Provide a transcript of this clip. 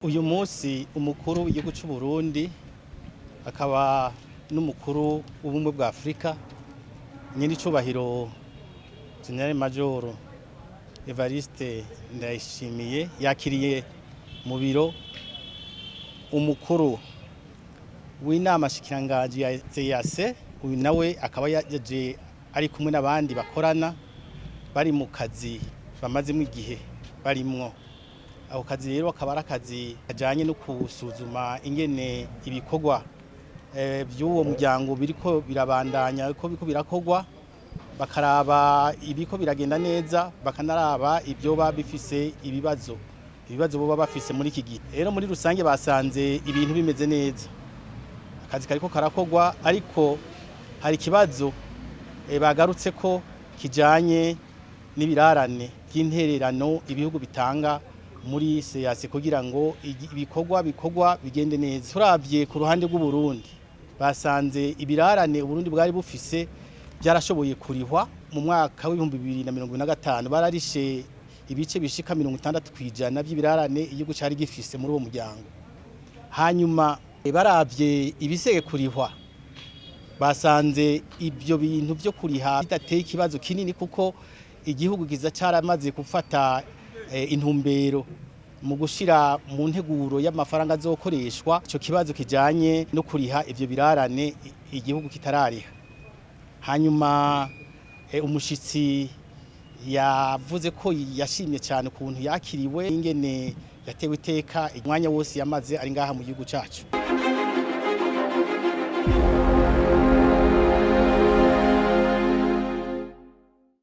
Uyu munsi umukuru w'igihugu cy'u Burundi akaba n'umukuru w'ubumwe bwa Afrika nyir'icubahiro General Major Evariste Ndayishimiye yakiriye mu biro umukuru w'inama shikiranganji ya CEEAC. Uyu nawe akaba yaje ari kumwe n'abandi bakorana bari mu kazi bamazemo igihe barimwo. Ako kazi rero akaba ari akazi kajanye no kusuzuma ingene ibikorwa by'uwo muryango biriko birabandanya ko biko birakogwa, bakaraba ibiko biragenda neza, bakanaraba ibyo bifise ibibazo boba bafise muri iki gihe. Rero muri rusange basanze ibintu bimeze neza, akazi kariko karakogwa, ariko hari ikibazo bagarutse ko kijanye n'ibirarane by'intererano ibihugu bitanga muri CEEAC kugira ngo ibikorwa bigende neza. Turavye ku ruhande rw'u Burundi basanze ibirarane Burundi bwari bufise byarashoboye kurihwa mu mwaka w'2025 bararishe ibice bishika 60% by'ibirarane igihugu cyari gifise muri uwo muryango. Hanyuma baravye ibisege kurihwa basanze ibyo bintu byo kuriha bidateye ikibazo kinini, kuko igihugu kiza caramaze gufata intumbero mu gushira mu nteguro y'amafaranga azokoreshwa ico kibazo kijanye no kuriha ivyo birarane igihugu kitarariha. Hanyuma umushitsi yavuze ko yashimye cyane ukuntu yakiriwe, ingene yatewe iteka umwanya wose yamaze ari ngaha mu gihugu cacu.